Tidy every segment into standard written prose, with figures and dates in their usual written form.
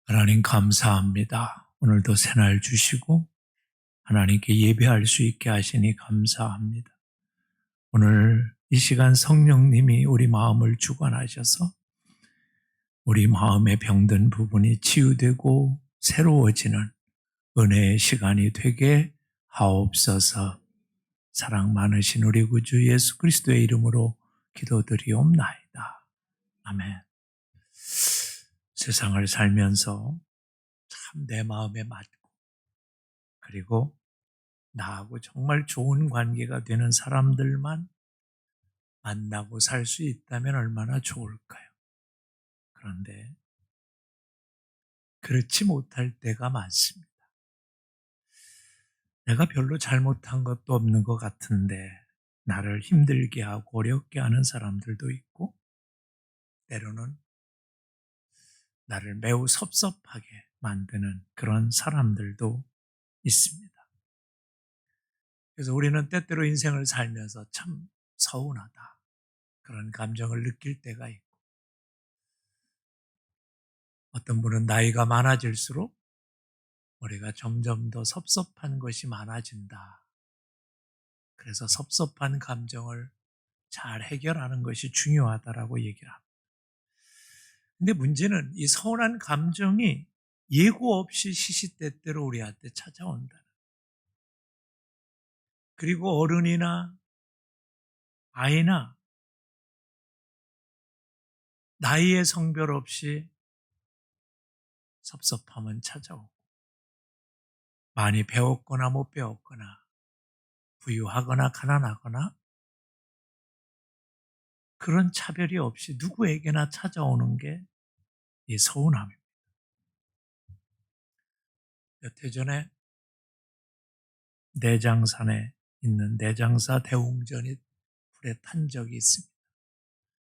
하나님 감사합니다. 오늘도 새날 주시고 하나님께 예배할 수 있게 하시니 감사합니다. 오늘 이 시간 성령님이 우리 마음을 주관하셔서 우리 마음의 병든 부분이 치유되고 새로워지는 은혜의 시간이 되게 하옵소서. 사랑 많으신 우리 구주 예수 그리스도의 이름으로 기도드리옵나이다. 아멘. 세상을 살면서 참 내 마음에 맞고 그리고 나하고 정말 좋은 관계가 되는 사람들만 만나고 살 수 있다면 얼마나 좋을까요? 그런데 그렇지 못할 때가 많습니다. 내가 별로 잘못한 것도 없는 것 같은데 나를 힘들게 하고 어렵게 하는 사람들도 있고 때로는 나를 매우 섭섭하게 만드는 그런 사람들도 있습니다. 그래서 우리는 때때로 인생을 살면서 참 서운하다 그런 감정을 느낄 때가 있고 어떤 분은 나이가 많아질수록 우리가 점점 더 섭섭한 것이 많아진다. 그래서 섭섭한 감정을 잘 해결하는 것이 중요하다라고 얘기를 합니다. 근데 문제는 이 서운한 감정이 예고 없이 시시때때로 우리한테 찾아온다. 그리고 어른이나 아이나 나이의 성별 없이 섭섭함은 찾아오고 많이 배웠거나 못 배웠거나 부유하거나 가난하거나 그런 차별이 없이 누구에게나 찾아오는 게 이 서운함입니다. 몇 해 전에 내장산에 있는 내장사 대웅전이 불에 탄 적이 있습니다.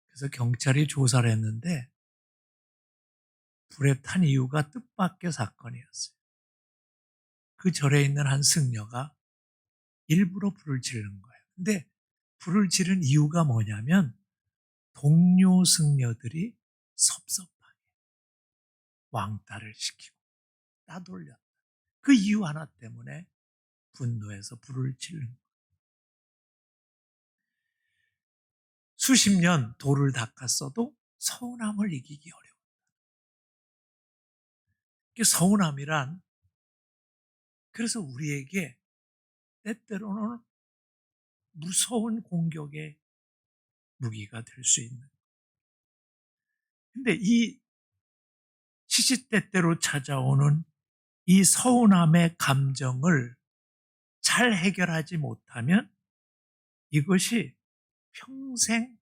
그래서 경찰이 조사를 했는데 불에 탄 이유가 뜻밖의 사건이었어요. 그 절에 있는 한 승려가 일부러 불을 지르는 거예요. 근데 불을 지른 이유가 뭐냐면 동료 승려들이 섭섭하게 왕따를 시키고 따돌렸다. 그 이유 하나 때문에 분노해서 불을 지른 거예요. 수십 년 돌을 닦았어도 서운함을 이기기 어려워요. 서운함이란 그래서 우리에게 때때로는 무서운 공격의 무기가 될 수 있는. 근데 이 시시때때로 찾아오는 이 서운함의 감정을 잘 해결하지 못하면 이것이 평생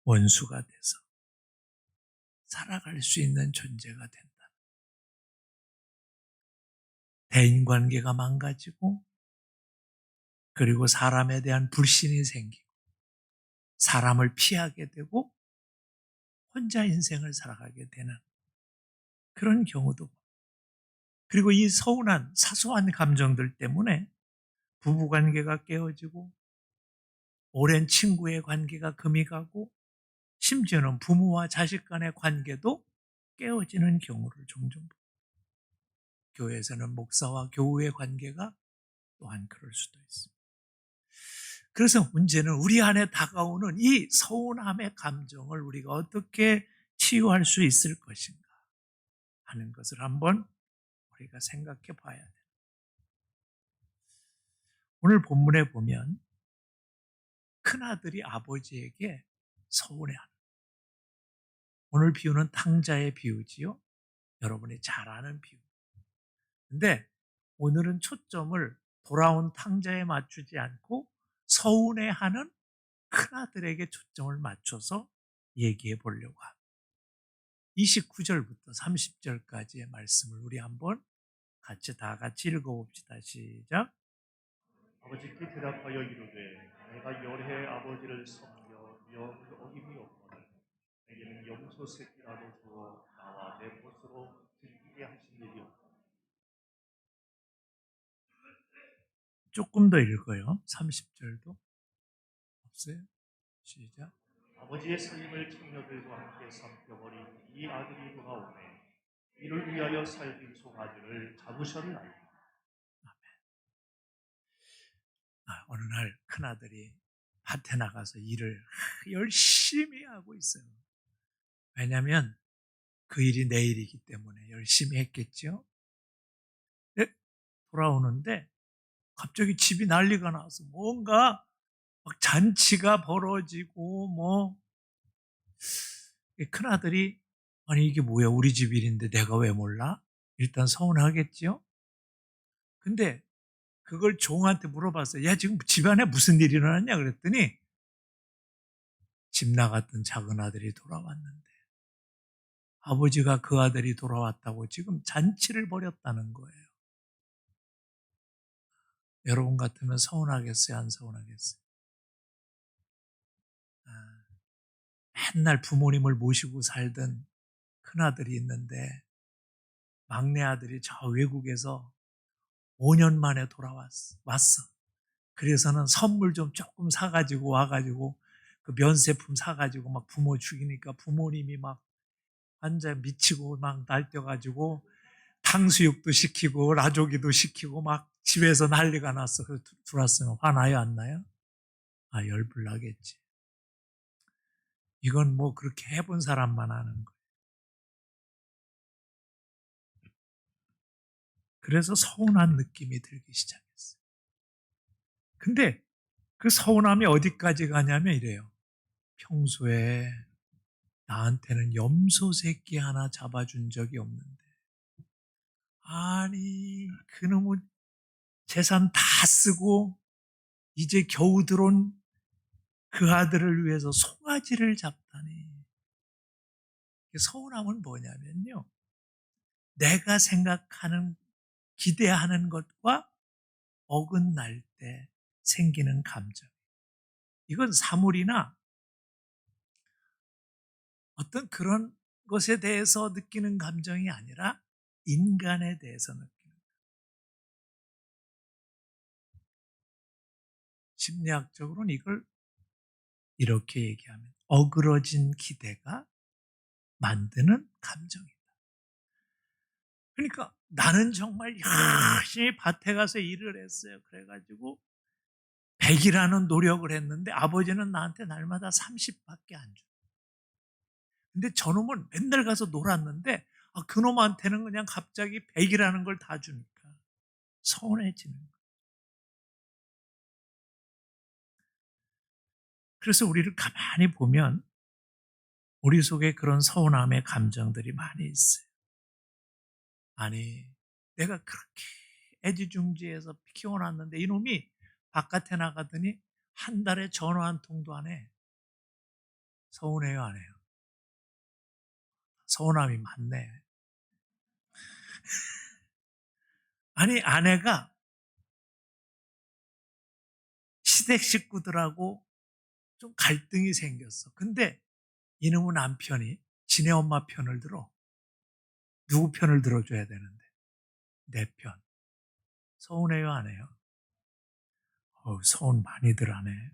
원수가 돼서 살아갈 수 있는 존재가 된다. 대인관계가 망가지고 그리고 사람에 대한 불신이 생기고 사람을 피하게 되고 혼자 인생을 살아가게 되는 그런 경우도. 그리고 이 서운한 사소한 감정들 때문에 부부관계가 깨어지고 오랜 친구의 관계가 금이 가고 심지어는 부모와 자식 간의 관계도 깨어지는 경우를 종종 봅니다. 교회에서는 목사와 교우의 관계가 또한 그럴 수도 있습니다. 그래서 문제는 우리 안에 다가오는 이 서운함의 감정을 우리가 어떻게 치유할 수 있을 것인가 하는 것을 한번 우리가 생각해 봐야 돼요. 오늘 본문에 보면 큰아들이 아버지에게 서운해하는, 오늘 비유는 탕자의 비유지요. 여러분이 잘 아는 비유. 근데 오늘은 초점을 돌아온 탕자에 맞추지 않고 서운해하는 큰아들에게 초점을 맞춰서 얘기해 보려고 합니다. 29절부터 30절까지의 말씀을 우리 한번 다 같이 읽어봅시다. 시작. 아버지께 대답하여 이르되 내가 열해 아버지를 섬겨 명을 어김이 없거늘 내게는 염소 새끼라도 주어 나와 내 것으로 즐기게 하신 일이 없다. 조금 더 읽어요. 30절도 없어요? 시작. 아버지의 살림을 청녀들과 함께 삼켜버린 이 아들이 돌아오매 이를 위하여 살긴 송아지를 잡으셨나이다. 어느 날 큰아들이 밭에 나가서 일을 열심히 하고 있어요. 왜냐하면 그 일이 내 일이기 때문에 열심히 했겠죠. 근데 돌아오는데 갑자기 집이 난리가 나서 뭔가 막 잔치가 벌어지고 뭐 큰아들이 아니 이게 뭐야 우리 집 일인데 내가 왜 몰라? 일단 서운하겠죠. 근데 그걸 종한테 물어봤어요. 야 지금 집안에 무슨 일이 일어났냐 그랬더니 집 나갔던 작은 아들이 돌아왔는데 아버지가 그 아들이 돌아왔다고 지금 잔치를 벌였다는 거예요. 여러분 같으면 서운하겠어요? 안 서운하겠어요? 아, 맨날 부모님을 모시고 살던 큰아들이 있는데 막내 아들이 저 외국에서 5년 만에 왔어. 그래서는 선물 좀 조금 사가지고 와가지고 그 면세품 사가지고 막 부모 죽이니까 부모님이 막 완전 미치고 막 날뛰어가지고 탕수육도 시키고 라조기도 시키고 막 집에서 난리가 났어. 그래서 들어왔으면 화나요 안 나요? 아 열불 나겠지. 이건 뭐 그렇게 해본 사람만 아는 거예요. 그래서 서운한 느낌이 들기 시작했어요. 근데 그 서운함이 어디까지 가냐면 이래요. 평소에 나한테는 염소 새끼 하나 잡아준 적이 없는데 아니 그놈의 재산 다 쓰고 이제 겨우 들어온 그 아들을 위해서 송아지를 잡다니. 서운함은 뭐냐면요. 내가 생각하는 기대하는 것과 어긋날 때 생기는 감정. 이건 사물이나 어떤 그런 것에 대해서 느끼는 감정이 아니라 인간에 대해서 느끼는 거예요. 심리학적으로는 이걸 이렇게 얘기하면 어그러진 기대가 만드는 감정이다. 그러니까 나는 정말 열심히 밭에 가서 일을 했어요. 그래가지고 100이라는 노력을 했는데 아버지는 나한테 날마다 30밖에 안 줘. 근데 저놈은 맨날 가서 놀았는데 그놈한테는 그냥 갑자기 100이라는 걸 다 주니까 서운해지는 거예요. 그래서 우리를 가만히 보면 우리 속에 그런 서운함의 감정들이 많이 있어요. 아니 내가 그렇게 애지중지해서 키워놨는데 이놈이 바깥에 나가더니 한 달에 전화 한 통도 안 해. 서운해요 안 해요? 서운함이 많네. 아니 아내가 시댁 식구들하고 좀 갈등이 생겼어. 근데 이놈의 남편이 지네 엄마 편을 들어. 누구 편을 들어줘야 되는데 내 편. 서운해요 안 해요? 서운 많이들 하네.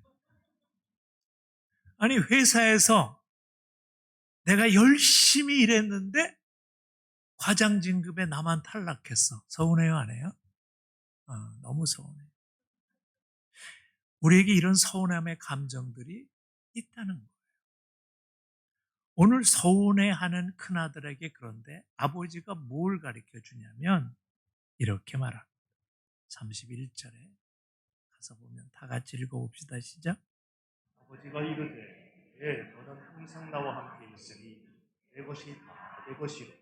아니 회사에서 내가 열심히 일했는데 과장 진급에 나만 탈락했어. 서운해요 안 해요? 너무 서운해. 우리에게 이런 서운함의 감정들이 있다는 거예요. 오늘 서운해하는 큰아들에게 그런데 아버지가 뭘 가르쳐 주냐면 이렇게 말합니다. 31절에 가서 보면 다 같이 읽어봅시다. 시작. 아버지가 이르되 너는 항상 나와 함께 있으니 내 것이 다 내 것이로.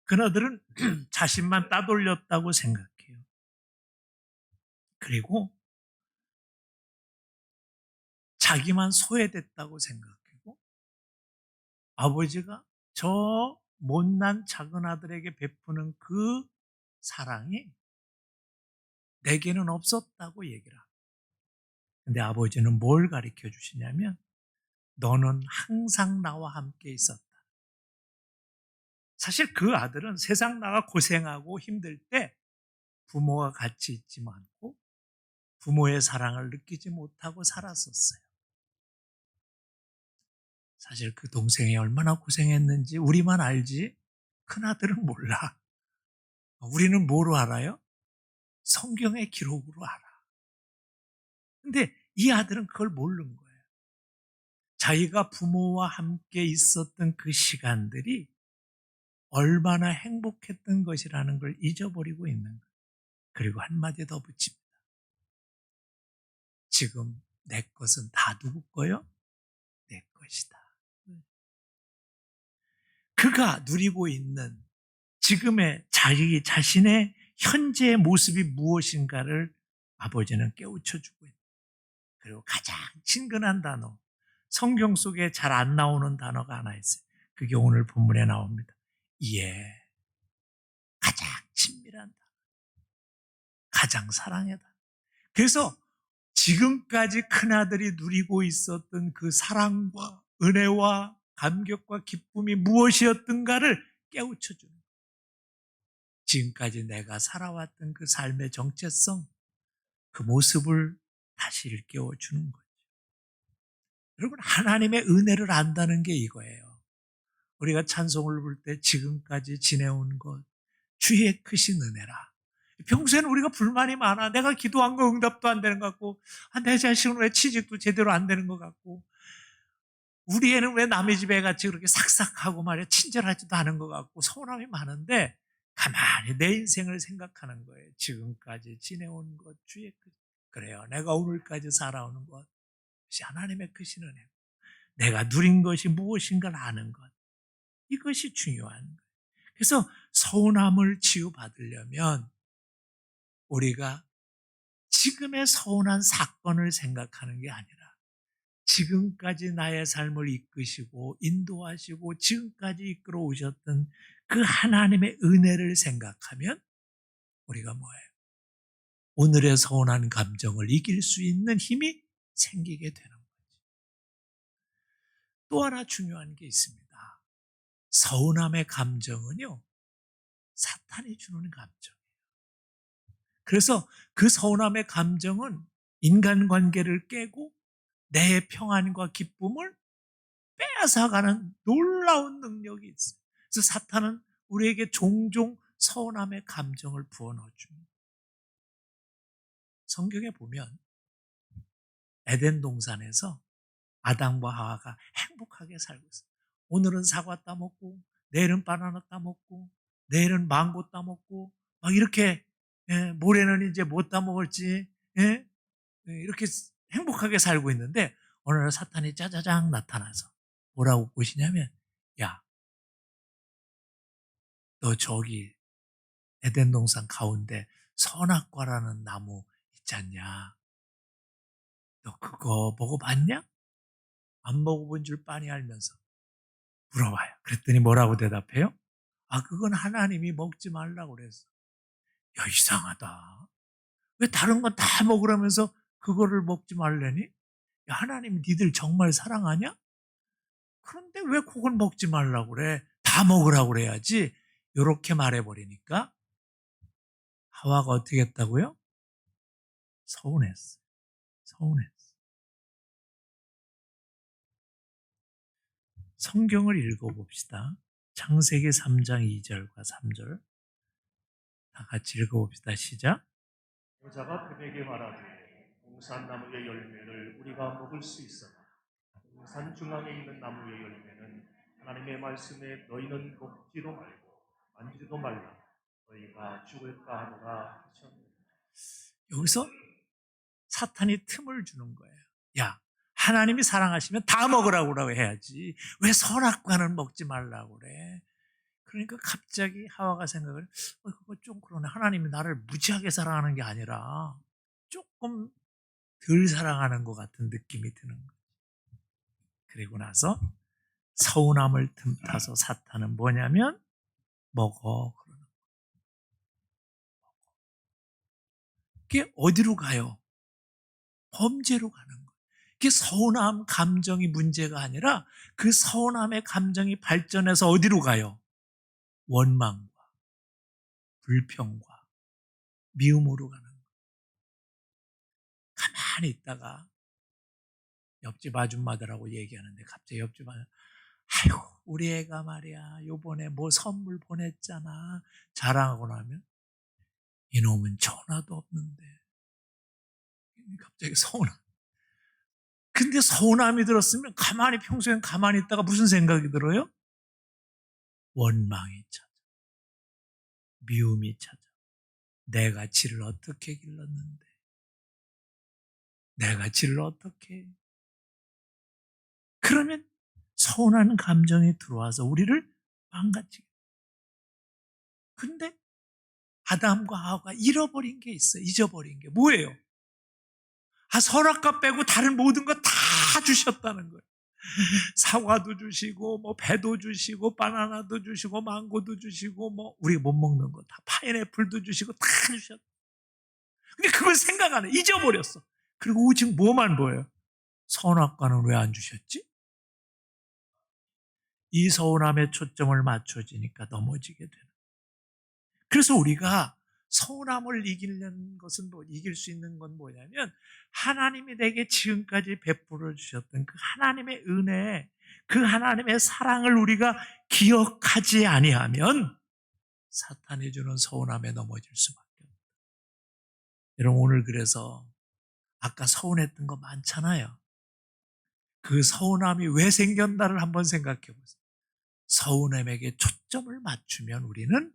그나들은 자신만 따돌렸다고 생각해요. 그리고 자기만 소외됐다고 생각하고 아버지가 저 못난 작은 아들에게 베푸는 그 사랑이 내게는 없었다고 얘기를 합니다. 근데 아버지는 뭘 가르쳐 주시냐면 너는 항상 나와 함께 있었다. 사실 그 아들은 세상 나가 고생하고 힘들 때 부모와 같이 있지 않고 부모의 사랑을 느끼지 못하고 살았었어요. 사실 그 동생이 얼마나 고생했는지 우리만 알지 큰아들은 몰라. 우리는 뭐로 알아요? 성경의 기록으로 알아. 근데 이 아들은 그걸 모르는 거예요. 자기가 부모와 함께 있었던 그 시간들이 얼마나 행복했던 것이라는 걸 잊어버리고 있는 거예요. 그리고 한마디 더 붙입니다. 지금 내 것은 다 누구 거요? 내 것이다. 그가 누리고 있는 지금의 자기 자신의 현재의 모습이 무엇인가를 아버지는 깨우쳐주고 있는 거예요. 그리고 가장 친근한 단어, 성경 속에 잘 안 나오는 단어가 하나 있어요. 그게 오늘 본문에 나옵니다. 예, 가장 친밀한 단어, 가장 사랑의 단어. 그래서 지금까지 큰아들이 누리고 있었던 그 사랑과 은혜와 감격과 기쁨이 무엇이었던가를 깨우쳐주는 거예요. 지금까지 내가 살아왔던 그 삶의 정체성, 그 모습을 다시 일깨워주는 거죠. 여러분, 하나님의 은혜를 안다는 게 이거예요. 우리가 찬송을 부를 때 지금까지 지내온 것, 주의 크신 은혜라. 평소에는 우리가 불만이 많아. 내가 기도한 거 응답도 안 되는 것 같고, 내 자식은 왜 취직도 제대로 안 되는 것 같고, 우리 애는 왜 남의 집 애 같이 그렇게 삭삭하고 말이야, 친절하지도 않은 것 같고, 서운함이 많은데, 가만히 내 인생을 생각하는 거예요. 지금까지 지내온 것, 주의 크신. 그래요. 내가 오늘까지 살아오는 것, 그것이 하나님의 크신 은혜고, 내가 누린 것이 무엇인가를 아는 것, 이것이 중요한 거예요. 그래서 서운함을 치유받으려면 우리가 지금의 서운한 사건을 생각하는 게 아니라 지금까지 나의 삶을 이끄시고 인도하시고 지금까지 이끌어 오셨던 그 하나님의 은혜를 생각하면 우리가 뭐예요? 오늘의 서운한 감정을 이길 수 있는 힘이 생기게 되는 거죠. 또 하나 중요한 게 있습니다. 서운함의 감정은요, 사탄이 주는 감정. 그래서 그 서운함의 감정은 인간관계를 깨고 내 평안과 기쁨을 빼앗아가는 놀라운 능력이 있어요. 그래서 사탄은 우리에게 종종 서운함의 감정을 부어넣어줍니다. 성경에 보면 에덴 동산에서 아담과 하와가 행복하게 살고 있어요. 오늘은 사과 따먹고 내일은 바나나 따먹고 내일은 망고 따먹고 막 이렇게, 모레는 이제 뭐 따먹을지, 이렇게 행복하게 살고 있는데 어느 날 사탄이 짜자장 나타나서 뭐라고 보시냐면, 야, 너 저기 에덴 동산 가운데 선악과라는 나무 있지 않냐? 너 그거 먹어봤냐? 안 먹어본 줄 빤히 알면서 물어봐요. 그랬더니 뭐라고 대답해요? 아, 그건 하나님이 먹지 말라고 그랬어. 야, 이상하다. 왜 다른 건 다 먹으라면서 그거를 먹지 말래니? 야, 하나님 니들 정말 사랑하냐? 그런데 왜 그걸 먹지 말라고 그래? 다 먹으라고 그래야지. 이렇게 말해버리니까 하와가 어떻게 했다고요? 서운했어. 서운했어. 성경을 읽어봅시다. 창세기 3장 2절과 3절 다 같이 읽어봅시다. 시작. 여자가 그에게 말하되 동산나무의 열매를 우리가 먹을 수 있으나 동산 중앙에 있는 나무의 열매는 하나님의 말씀에 너희는 먹지도 말고 만지지도 말라 너희가 죽을까 하노라 하셨느니라. 여기서 사탄이 틈을 주는 거예요. 야, 하나님이 사랑하시면 다 먹으라고 해야지. 왜 선악과는 먹지 말라고 그래? 그러니까 갑자기 하와가 생각을, 그거 좀 그러네. 하나님이 나를 무지하게 사랑하는 게 아니라 조금 덜 사랑하는 것 같은 느낌이 드는 거예요. 그리고 나서 서운함을 틈타서 사탄은 뭐냐면 먹어. 그러는 거예요. 그게 어디로 가요? 범죄로 가는 거예요. 그게 서운함 감정이 문제가 아니라 그 서운함의 감정이 발전해서 어디로 가요? 원망과 불평과 미움으로 가는 거예요. 가만히 있다가 옆집 아줌마들하고 얘기하는데 갑자기 옆집 아줌마, 아이고 우리 애가 말이야 요번에 뭐 선물 보냈잖아 자랑하고 나면 이놈은 전화도 없는데 갑자기 서운함. 근데 서운함이 들었으면 가만히 평소엔 가만히 있다가 무슨 생각이 들어요? 원망이 찾아. 미움이 찾아. 내가 지를 어떻게 길렀는데 내가 지를 어떻게 그러면 서운한 감정이 들어와서 우리를 망가지게. 근데 아담과 하와가 잃어버린 게 있어요. 잊어버린 게 뭐예요? 선악과 빼고 다른 모든 거 다 주셨다는 거예요. 사과도 주시고 뭐 배도 주시고 바나나도 주시고 망고도 주시고 뭐 우리가 못 먹는 거 다 파인애플도 주시고 다 주셨다. 근데 그걸 생각 안 해. 잊어버렸어. 그리고 오직 뭐만 보여요? 선악과는 왜 안 주셨지? 이 서운함에 초점을 맞춰지니까 넘어지게 되는. 그래서 우리가 서운함을 이기는 것은 이길 수 있는 건 뭐냐면 하나님이 내게 지금까지 베풀어 주셨던 그 하나님의 은혜, 그 하나님의 사랑을 우리가 기억하지 아니하면 사탄이 주는 서운함에 넘어질 수밖에 없어요. 여러분 오늘 그래서 아까 서운했던 거 많잖아요. 그 서운함이 왜 생겼나를 한번 생각해 보세요. 서운함에게 초점을 맞추면 우리는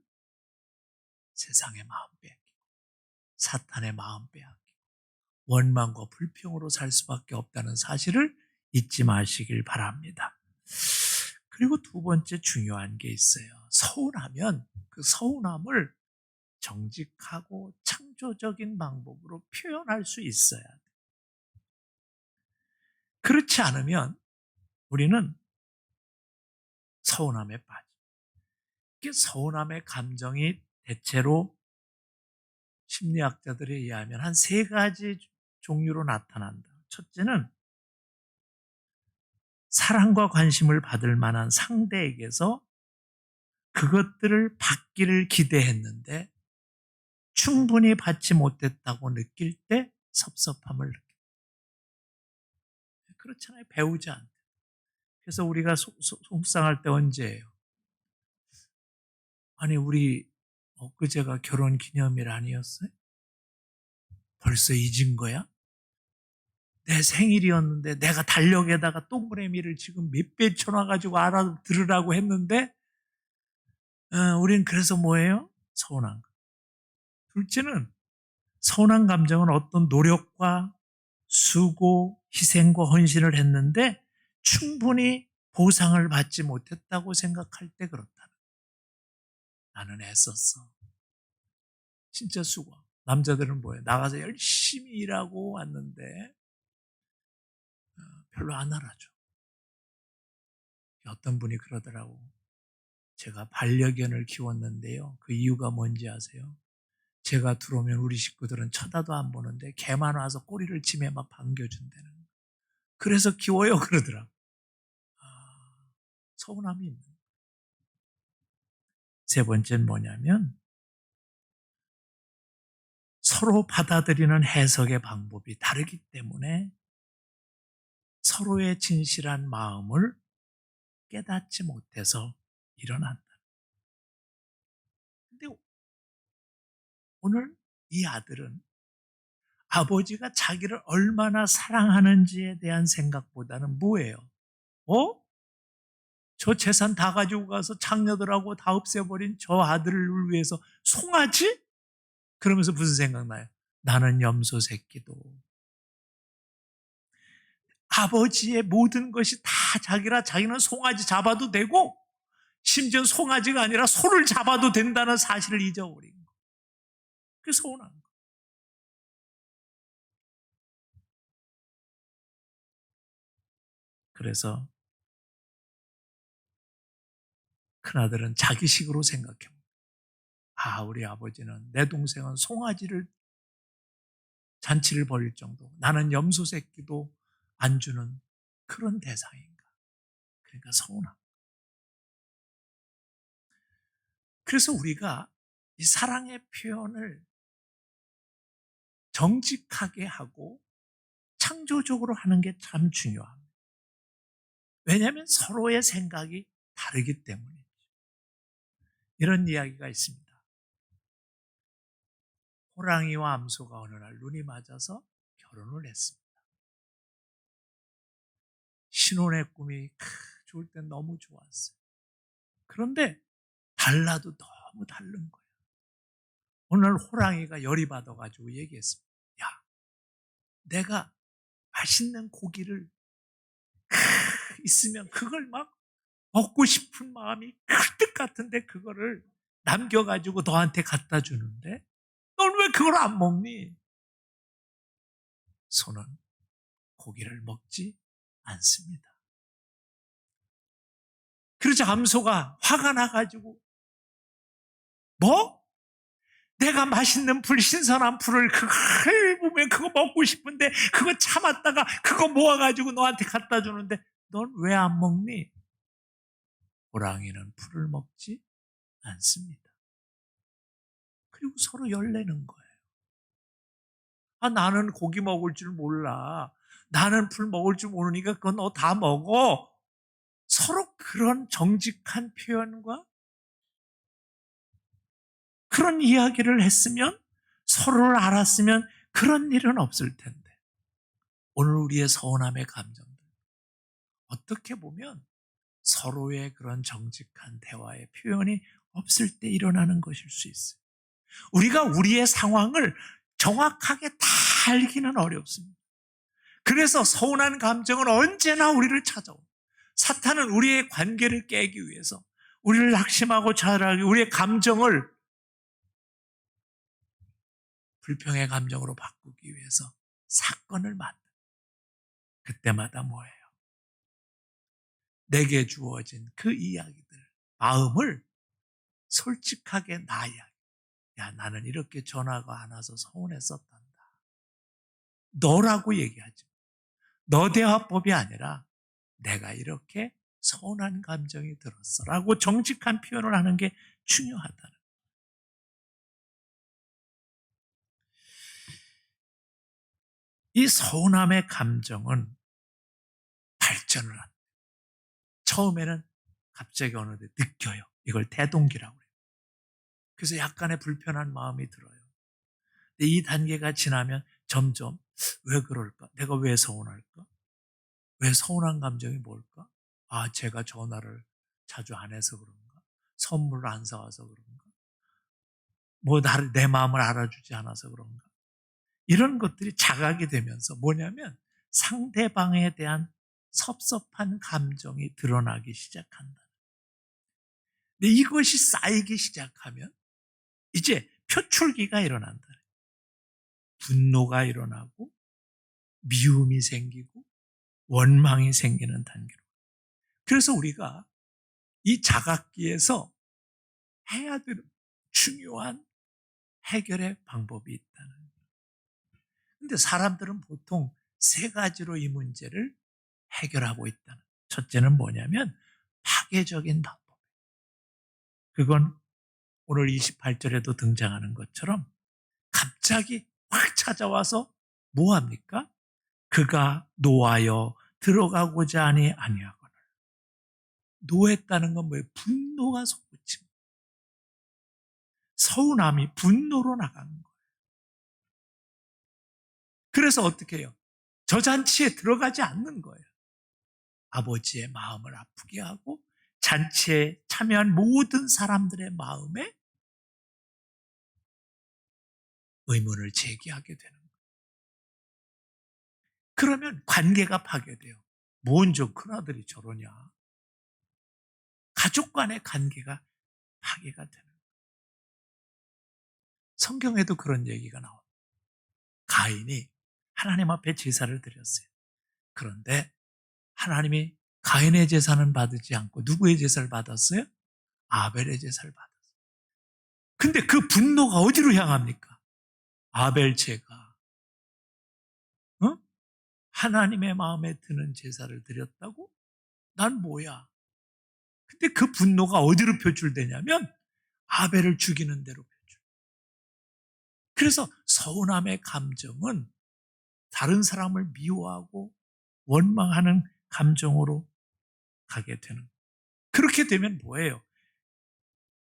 세상의 마음 빼앗기고 사탄의 마음 빼앗기고 원망과 불평으로 살 수밖에 없다는 사실을 잊지 마시길 바랍니다. 그리고 두 번째 중요한 게 있어요. 서운하면 그 서운함을 정직하고 창조적인 방법으로 표현할 수 있어야 돼요. 그렇지 않으면 우리는 서운함에 빠져. 이게 서운함의 감정이 대체로 심리학자들에 의하면 한 세 가지 종류로 나타난다. 첫째는 사랑과 관심을 받을 만한 상대에게서 그것들을 받기를 기대했는데 충분히 받지 못했다고 느낄 때 섭섭함을 느껴요. 그렇잖아요. 배우지 않대. 그래서 우리가 속상할 때 언제예요? 아니 우리 엊그제가 결혼 기념일 아니었어요? 벌써 잊은 거야? 내 생일이었는데 내가 달력에다가 동그라미를 지금 몇 배 쳐놔가지고 알아들으라고 했는데 우린 그래서 뭐예요? 서운한 거. 둘째는 서운한 감정은 어떤 노력과 수고, 희생과 헌신을 했는데 충분히 보상을 받지 못했다고 생각할 때 그렇다는 거예요. 나는 애썼어. 진짜 수고. 남자들은 뭐예요? 나가서 열심히 일하고 왔는데 별로 안 알아줘. 어떤 분이 그러더라고. 제가 반려견을 키웠는데요. 그 이유가 뭔지 아세요? 제가 들어오면 우리 식구들은 쳐다도 안 보는데 개만 와서 꼬리를 치며 막 반겨준다는 거예요. 그래서 키워요 그러더라고. 서운함이 있는 거예요. 세 번째는 뭐냐면 서로 받아들이는 해석의 방법이 다르기 때문에 서로의 진실한 마음을 깨닫지 못해서 일어난다. 근데 오늘 이 아들은 아버지가 자기를 얼마나 사랑하는지에 대한 생각보다는 뭐예요? 저 재산 다 가지고 가서 장녀들하고 다 없애버린 저 아들을 위해서 송아지? 그러면서 무슨 생각나요? 나는 염소 새끼도. 아버지의 모든 것이 다 자기라 자기는 송아지 잡아도 되고 심지어 송아지가 아니라 소를 잡아도 된다는 사실을 잊어버린 거. 그게 서운한 거. 그래서 큰아들은 자기식으로 생각해. 우리 아버지는 내 동생은 송아지를 잔치를 벌일 정도 나는 염소 새끼도 안 주는 그런 대상인가. 그러니까 서운함. 그래서 우리가 이 사랑의 표현을 정직하게 하고 창조적으로 하는 게 참 중요합니다. 왜냐하면 서로의 생각이 다르기 때문이죠. 이런 이야기가 있습니다. 호랑이와 암소가 어느 날 눈이 맞아서 결혼을 했습니다. 신혼의 꿈이 좋을 땐 너무 좋았어요. 그런데 달라도 너무 다른 거예요. 오늘 호랑이가 열이 받아가지고 얘기했습니다. 야, 내가 맛있는 고기를 있으면 그걸 막 먹고 싶은 마음이 클 것 같은데 그거를 남겨가지고 너한테 갖다 주는데 넌 왜 그걸 안 먹니? 소는 고기를 먹지 않습니다. 그러자 암소가 화가 나가지고 뭐? 내가 맛있는 풀, 신선한 풀을 그걸 보면 그거 먹고 싶은데 그거 참았다가 그거 모아가지고 너한테 갖다 주는데 넌 왜 안 먹니? 호랑이는 풀을 먹지 않습니다. 그리고 서로 열내는 거예요. 아, 나는 고기 먹을 줄 몰라. 나는 풀 먹을 줄 모르니까 그건 너 다 먹어. 서로 그런 정직한 표현과 그런 이야기를 했으면 서로를 알았으면 그런 일은 없을 텐데 오늘 우리의 서운함의 감정들 어떻게 보면 서로의 그런 정직한 대화의 표현이 없을 때 일어나는 것일 수 있어요. 우리가 우리의 상황을 정확하게 다 알기는 어렵습니다. 그래서 서운한 감정은 언제나 우리를 찾아옵니다. 사탄은 우리의 관계를 깨기 위해서 우리를 낙심하고 자살하기 우리의 감정을 불평의 감정으로 바꾸기 위해서 사건을 만듭니다. 그때마다 뭐예요? 내게 주어진 그 이야기들, 마음을 솔직하게 나 이야기. 야, 나는 이렇게 전화가 안 와서 서운했었단다. 너라고 얘기하지. 너 대화법이 아니라 내가 이렇게 서운한 감정이 들었어. 라고 정직한 표현을 하는 게 중요하다는. 이 서운함의 감정은 발전을 합니다. 처음에는 갑자기 어느 때 느껴요. 이걸 대동기라고 해요. 그래서 약간의 불편한 마음이 들어요. 근데 이 단계가 지나면 점점 왜 그럴까? 내가 왜 서운할까? 왜 서운한 감정이 뭘까? 아, 제가 전화를 자주 안 해서 그런가? 선물을 안 사와서 그런가? 뭐 내 마음을 알아주지 않아서 그런가? 이런 것들이 자각이 되면서 뭐냐면 상대방에 대한 섭섭한 감정이 드러나기 시작한다. 근데 이것이 쌓이기 시작하면 이제 표출기가 일어난다. 분노가 일어나고 미움이 생기고 원망이 생기는 단계로. 그래서 우리가 이 자각기에서 해야 되는 중요한 해결의 방법이 있다는 거예요. 근데 사람들은 보통 세 가지로 이 문제를 해결하고 있다는. 첫째는 뭐냐면 파괴적인 방법. 그건 오늘 28절에도 등장하는 것처럼 갑자기 확 찾아와서 뭐 합니까? 그가 노하여 들어가고자 하니 아니하거늘. 노했다는 건 뭐예요? 분노가 솟구친 거예요. 서운함이 분노로 나가는 거예요. 그래서 어떻게 해요? 저 잔치에 들어가지 않는 거예요. 아버지의 마음을 아프게 하고 잔치에 참여한 모든 사람들의 마음에 의문을 제기하게 되는 거예요. 그러면 관계가 파괴돼요. 뭔 좀 큰아들이 저러냐. 가족 간의 관계가 파괴가 되는 거예요. 성경에도 그런 얘기가 나옵니다. 가인이 하나님 앞에 제사를 드렸어요. 그런데 하나님이 가인의 제사는 받지 않고 누구의 제사를 받았어요? 아벨의 제사를 받았어요. 근데 그 분노가 어디로 향합니까? 아벨 제가 하나님의 마음에 드는 제사를 드렸다고? 난 뭐야? 근데 그 분노가 어디로 표출되냐면 아벨을 죽이는 대로 표출. 그래서 서운함의 감정은 다른 사람을 미워하고 원망하는 감정으로 가게 되는 거예요. 그렇게 되면 뭐예요?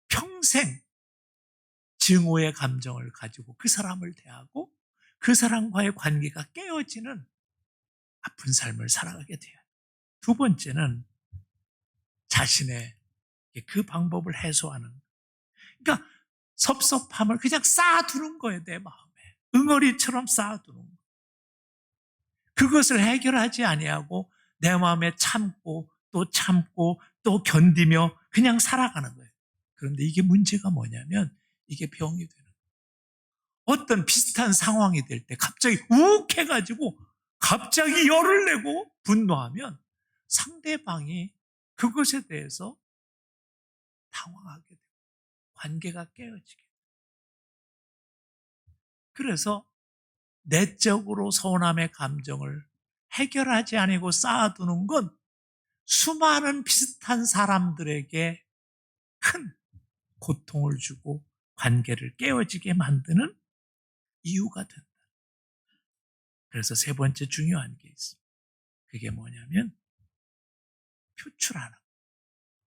평생 증오의 감정을 가지고 그 사람을 대하고 그 사람과의 관계가 깨어지는 아픈 삶을 살아가게 돼요. 두 번째는 자신의 그 방법을 해소하는. 그러니까 섭섭함을 그냥 쌓아두는 거예요, 내 마음에. 응어리처럼 쌓아두는 거예요. 그것을 해결하지 아니하고 내 마음에 참고 또 견디며 그냥 살아가는 거예요. 그런데 이게 문제가 뭐냐면 이게 병이 되는 거예요. 어떤 비슷한 상황이 될 때 갑자기 욱해가지고 갑자기 열을 내고 분노하면 상대방이 그것에 대해서 당황하게 돼요. 관계가 깨어지게 돼요. 그래서 내적으로 서운함의 감정을 해결하지 아니고 쌓아두는 건 수많은 비슷한 사람들에게 큰 고통을 주고 관계를 깨어지게 만드는 이유가 된다. 그래서 세 번째 중요한 게 있습니다. 그게 뭐냐면 표출하는.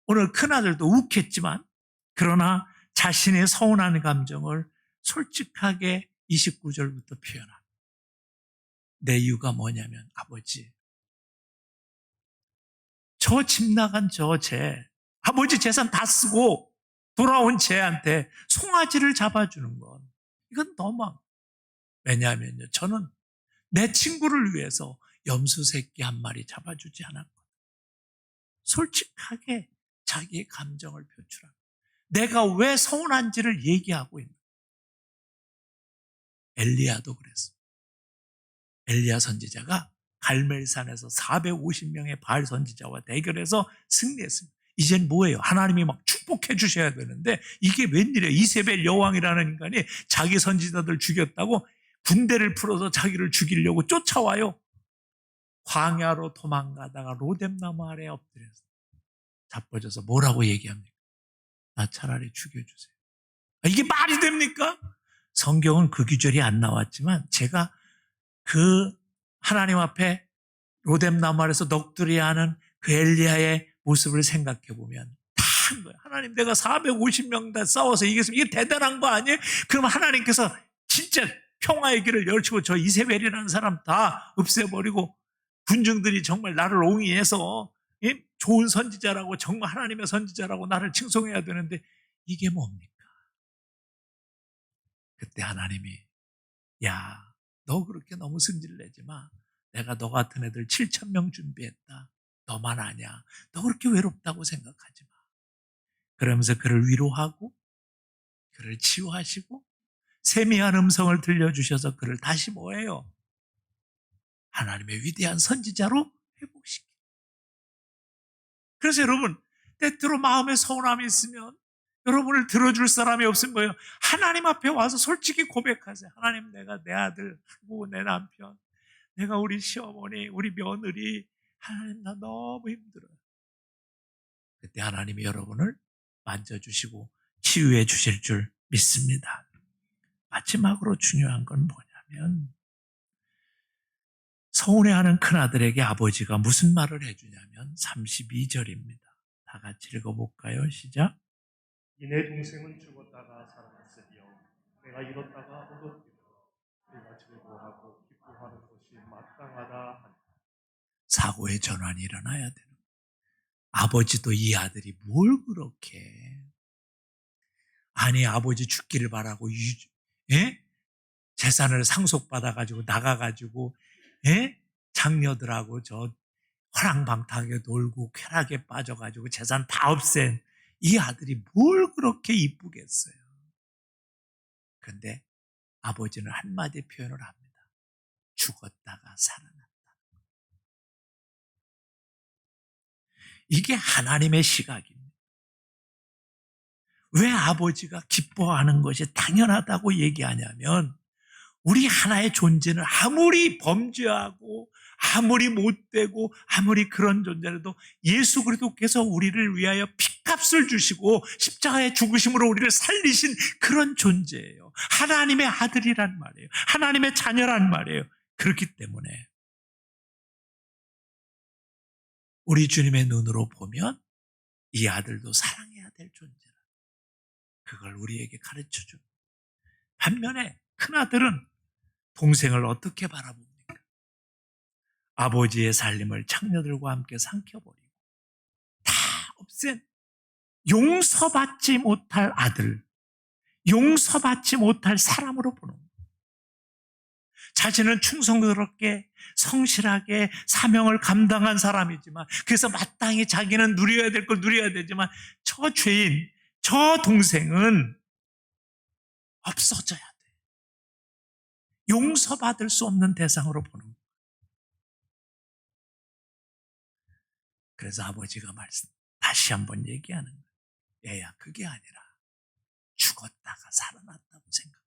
오늘 큰아들도 욱했지만 그러나 자신의 서운한 감정을 솔직하게 29절부터 표현합니다. 내 이유가 뭐냐면 아버지, 저 집 나간 아버지 재산 다 쓰고 돌아온 쟤한테 송아지를 잡아주는 건 이건 너무. 왜냐하면요, 저는 내 친구를 위해서 염소 새끼 한 마리 잡아주지 않았거든요. 솔직하게 자기의 감정을 표출합니다. 내가 왜 서운한지를 얘기하고 있는 거예요. 엘리야도 그랬어요. 엘리야 선지자가 갈멜산에서 450명의 바알 선지자와 대결해서 승리했습니다. 이젠 뭐예요? 하나님이 막 축복해 주셔야 되는데 이게 웬일이에요? 이세벨 여왕이라는 인간이 자기 선지자들 죽였다고 군대를 풀어서 자기를 죽이려고 쫓아와요. 광야로 도망가다가 로뎀나무 아래에 엎드려서 자빠져서 뭐라고 얘기합니까? 나 차라리 죽여주세요. 이게 말이 됩니까? 성경은 그 구절이 안 나왔지만 제가 그 하나님 앞에 로뎀나무 아래서 넋두리하는 그 엘리야의 모습을 생각해 보면 다 한 거예요. 하나님, 내가 450명 다 싸워서 이겼으면 이게 대단한 거 아니에요? 그럼 하나님께서 진짜 평화의 길을 열치고 저 이세벨이라는 사람 다 없애버리고 군중들이 정말 나를 옹이해서 좋은 선지자라고, 정말 하나님의 선지자라고 나를 칭송해야 되는데 이게 뭡니까? 그때 하나님이, 야, 너 그렇게 너무 승질 내지 마. 내가 너 같은 애들 7,000명 준비했다. 너만 아냐. 너 그렇게 외롭다고 생각하지 마. 그러면서 그를 위로하고 그를 치유하시고 세미한 음성을 들려주셔서 그를 다시 뭐예요? 하나님의 위대한 선지자로 회복시키. 그래서 여러분, 때때로 마음에 서운함이 있으면 여러분을 들어줄 사람이 없은 거예요. 하나님 앞에 와서 솔직히 고백하세요. 하나님, 내가 내 아들, 내 남편, 내가 우리 시어머니, 우리 며느리, 하나님 나 너무 힘들어요. 그때 하나님이 여러분을 만져주시고 치유해 주실 줄 믿습니다. 마지막으로 중요한 건 뭐냐면 서운해하는 큰아들에게 아버지가 무슨 말을 해주냐면 32절입니다. 다 같이 읽어볼까요? 시작. 내 동생은 죽었다가 살아났으며 내가 잃었다가 얻었으며 우리가 즐거워하고 기뻐하는 것이 마땅하다 하니. 사고의 전환이 일어나야 되는 거예요. 아버지도 이 아들이 뭘 그렇게, 아니 아버지 죽기를 바라고 재산을 상속받아가지고 나가가지고 장녀들하고 저 허랑방탕하게 놀고 쾌락에 빠져가지고 재산 다 없앤 이 아들이 뭘 그렇게 이쁘겠어요. 그런데 아버지는 한마디 표현을 합니다. 죽었다가 살아났다. 이게 하나님의 시각입니다. 왜 아버지가 기뻐하는 것이 당연하다고 얘기하냐면 우리 하나의 존재는 아무리 범죄하고 아무리 못되고 아무리 그런 존재라도 예수 그리스도께서 우리를 위하여 피값을 주시고 십자가의 죽으심으로 우리를 살리신 그런 존재예요. 하나님의 아들이란 말이에요. 하나님의 자녀란 말이에요. 그렇기 때문에 우리 주님의 눈으로 보면 이 아들도 사랑해야 될 존재라. 그걸 우리에게 가르쳐줘. 반면에 큰아들은 동생을 어떻게 바라봅니까? 아버지의 살림을 창녀들과 함께 삼켜버리고 다 없앤 용서받지 못할 아들, 용서받지 못할 사람으로 보는 거예요. 자신은 충성스럽게 성실하게 사명을 감당한 사람이지만, 그래서 마땅히 자기는 누려야 될 걸 누려야 되지만, 저 죄인, 저 동생은 없어져야 돼. 용서받을 수 없는 대상으로 보는 거예요. 그래서 아버지가 다시 한번 얘기하는 거예요. 얘야, 그게 아니라 죽었다가 살아났다고 생각해.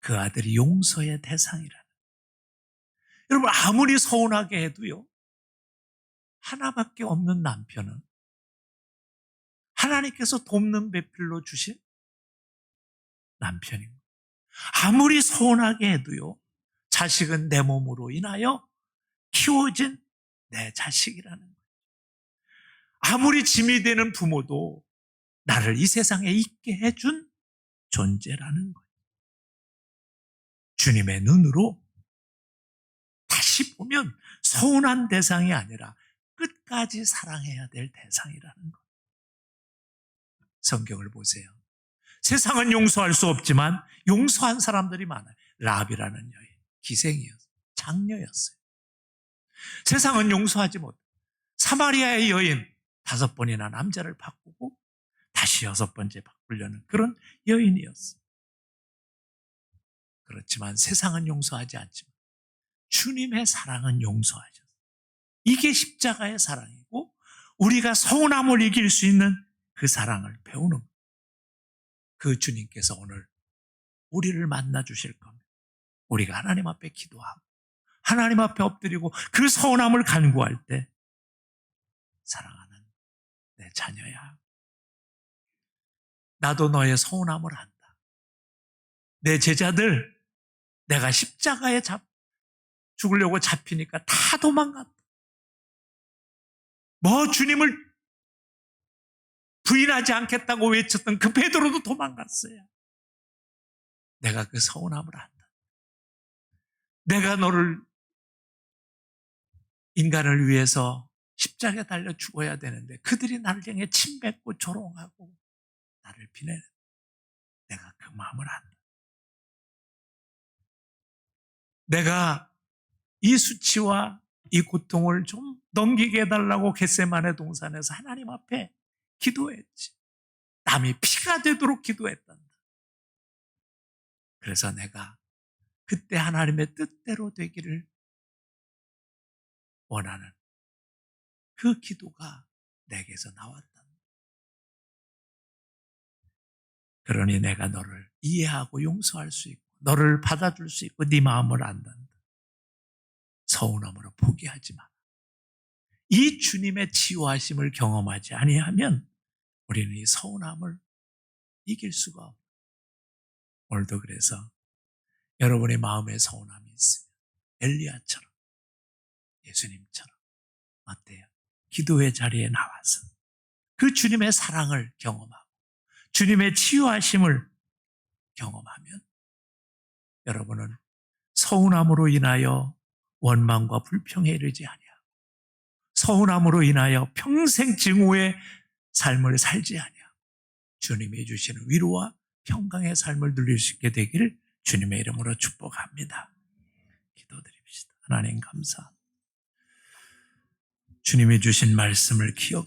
그 아들이 용서의 대상이라는. 여러분, 아무리 서운하게 해도요, 하나밖에 없는 남편은 하나님께서 돕는 배필로 주신 남편입니다. 아무리 서운하게 해도요, 자식은 내 몸으로 인하여 키워진 내 자식이라는 거예요. 아무리 짐이 되는 부모도 나를 이 세상에 있게 해준 존재라는 거예요. 주님의 눈으로 다시 보면 서운한 대상이 아니라 끝까지 사랑해야 될 대상이라는 거예요. 성경을 보세요. 세상은 용서할 수 없지만 용서한 사람들이 많아요. 라합이라는 여인, 기생이었어요. 장녀였어요. 세상은 용서하지 못해요. 사마리아의 여인, 5번이나 남자를 바꾸고 다시 6번째 바꾸려는 그런 여인이었어요. 그렇지만 세상은 용서하지 않지만 주님의 사랑은 용서하셨어요. 이게 십자가의 사랑이고, 우리가 서운함을 이길 수 있는 그 사랑을 배우는 거예요. 그 주님께서 오늘 우리를 만나 주실 겁니다. 우리가 하나님 앞에 기도하고 하나님 앞에 엎드리고 그 서운함을 간구할 때, 사랑하는 내 자녀야, 나도 너의 서운함을 안다. 내 제자들, 내가 십자가에 죽으려고 잡히니까 다 도망갔다. 뭐 주님을 부인하지 않겠다고 외쳤던 그 베드로도 도망갔어요. 내가 그 서운함을 안다. 내가 너를, 인간을 위해서 십자가에 달려 죽어야 되는데 그들이 나를 향해 침 뱉고 조롱하고 나를 비내는, 내가 그 마음을 안다. 내가 이 수치와 이 고통을 좀 넘기게 해달라고 겟세마네 동산에서 하나님 앞에 기도했지. 남이 피가 되도록 기도했단다. 그래서 내가 그때 하나님의 뜻대로 되기를 원하는 그 기도가 내게서 나왔단다. 그러니 내가 너를 이해하고 용서할 수 있고 너를 받아줄 수 있고 네 마음을 안단다. 서운함으로 포기하지 마. 이 주님의 치유하심을 경험하지 아니하면 우리는 이 서운함을 이길 수가 없어요. 오늘도 그래서 여러분의 마음에 서운함이 있으면 엘리야처럼, 예수님처럼 어때요? 기도의 자리에 나와서 그 주님의 사랑을 경험하고 주님의 치유하심을 경험하면 여러분은 서운함으로 인하여 원망과 불평에 이르지 아니하고 서운함으로 인하여 평생 증오의 삶을 살지 아니하고 주님이 주시는 위로와 평강의 삶을 누릴 수 있게 되기를 주님의 이름으로 축복합니다. 기도드립시다. 하나님 감사합니다. 주님이 주신 말씀을 기억하고